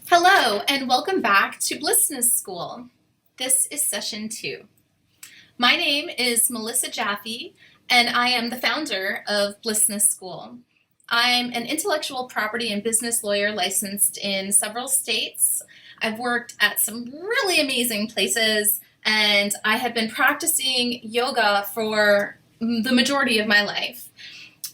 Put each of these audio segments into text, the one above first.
Hello, and welcome back to Blissness School. This is session 2. My name is Melissa Jaffe, and I am the founder of Blissness School. I'm an intellectual property and business lawyer licensed in several states. I've worked at some really amazing places, and I have been practicing yoga for the majority of my life.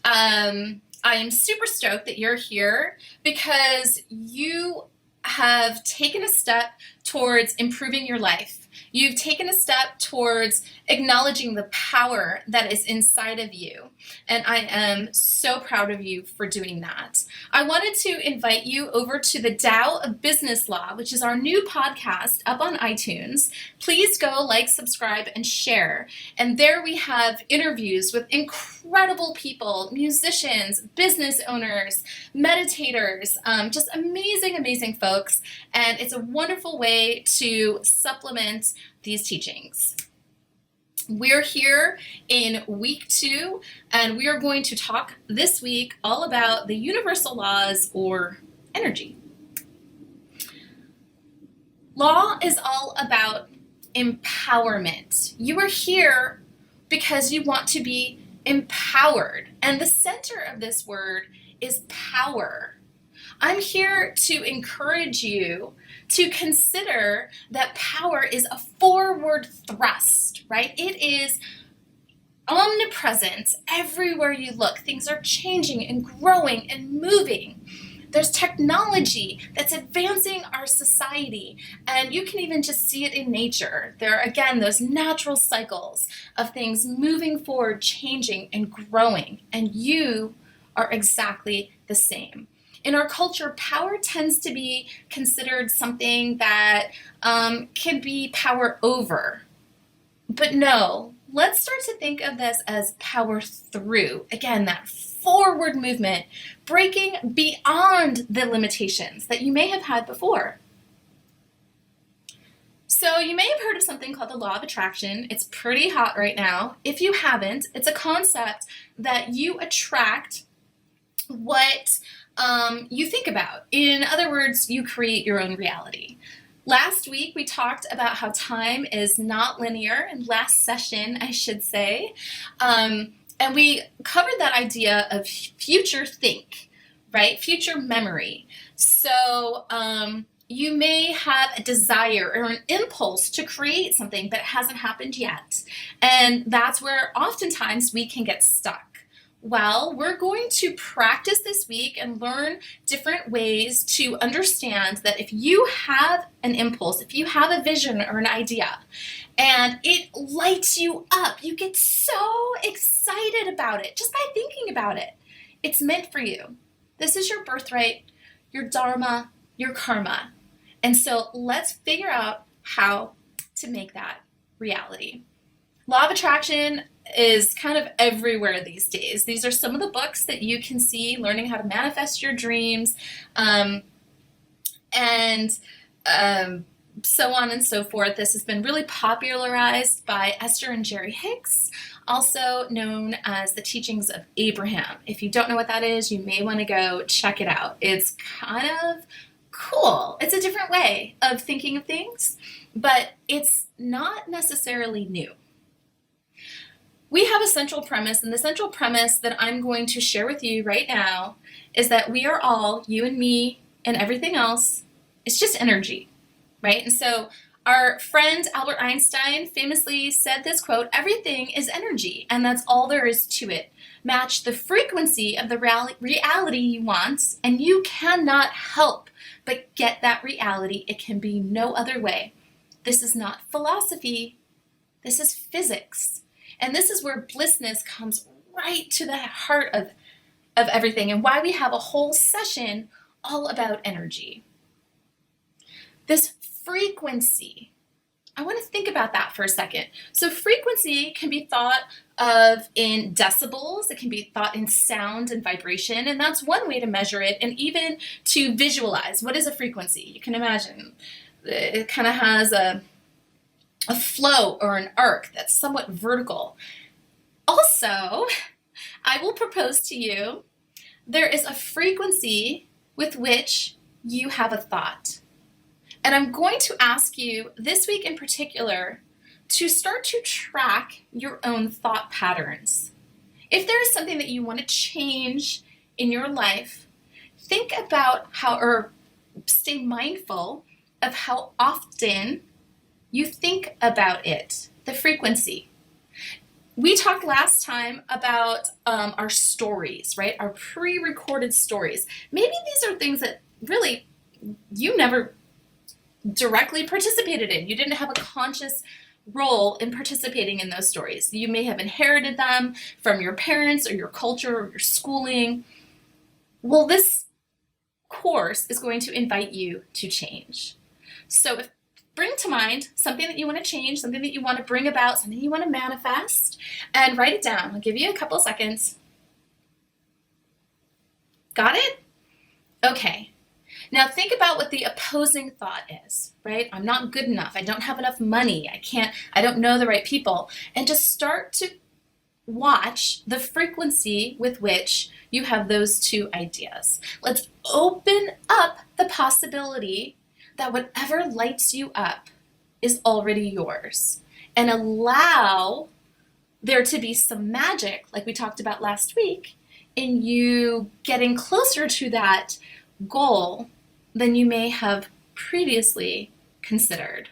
I am super stoked that you're here because you have taken a step towards improving your life. You've taken a step towards acknowledging the power that is inside of you. And I am so proud of you for doing that. I wanted to invite you over to the Tao of Business Law, which is our new podcast up on iTunes. Please go like, subscribe, and share. And there we have interviews with incredible people, musicians, business owners, meditators, just amazing, amazing folks. And it's a wonderful way to supplement these teachings. We're here in week 2, and we are going to talk this week all about the universal laws or energy. Law is all about empowerment. You are here because you want to be empowered, and the center of this word is power. I'm here to encourage you to consider that power is a forward thrust, right? It is omnipresent everywhere you look. Things are changing and growing and moving. There's technology that's advancing our society, and you can even just see it in nature. There are, again, those natural cycles of things moving forward, changing, and growing, and you are exactly the same. In our culture, power tends to be considered something that can be power over. But no, let's start to think of this as power through. Again, that forward movement, breaking beyond the limitations that you may have had before. So you may have heard of something called the law of attraction. It's pretty hot right now. If you haven't, it's a concept that you attract what you think about. In other words, you create your own reality. Last week, we talked about how time is not linear, and last session, I should say, and we covered that idea of future think, right? Future memory. So you may have a desire or an impulse to create something that hasn't happened yet, and that's where oftentimes we can get stuck. Well, we're going to practice this week and learn different ways to understand that if you have an impulse, if you have a vision or an idea, and it lights you up, you get so excited about it just by thinking about it. It's meant for you. This is your birthright, your dharma, your karma. And so let's figure out how to make that reality. Law of attraction is kind of everywhere these days. These are some of the books that you can see, learning how to manifest your dreams, and so on and so forth. This has been really popularized by Esther and Jerry Hicks, also known as the teachings of Abraham. If you don't know what that is, you may want to go check it out. It's kind of cool. It's a different way of thinking of things, but it's not necessarily new. We have a central premise, and the central premise that I'm going to share with you right now is that we are all, you and me and everything else, it's just energy, right? And so our friend Albert Einstein famously said this quote, "Everything is energy, and that's all there is to it. Match the frequency of the reality you want, and you cannot help but get that reality. It can be no other way." This is not philosophy. This is physics. And this is where blissness comes right to the heart of everything, and why we have a whole session all about energy. This frequency, I want to think about that for a second. So frequency can be thought of in decibels, it can be thought in sound and vibration, and that's one way to measure it, and even to visualize what is a frequency. You can imagine it kind of has a flow or an arc that's somewhat vertical. Also, I will propose to you, there is a frequency with which you have a thought. And I'm going to ask you this week in particular to start to track your own thought patterns. If there is something that you want to change in your life, think about how, or stay mindful of how often you think about it, the frequency. We talked last time about our stories, right? Our pre-recorded stories. Maybe these are things that really you never directly participated in. You didn't have a conscious role in participating in those stories. You may have inherited them from your parents or your culture or your schooling. Well, this course is going to invite you to change. So bring to mind something that you want to change, something that you want to bring about, something you want to manifest, and write it down. I'll give you a couple of seconds. Got it? Okay. Now think about what the opposing thought is, right? I'm not good enough. I don't have enough money. I don't know the right people. And just start to watch the frequency with which you have those two ideas. Let's open up the possibility that whatever lights you up is already yours, and allow there to be some magic, like we talked about last week, in you getting closer to that goal than you may have previously considered.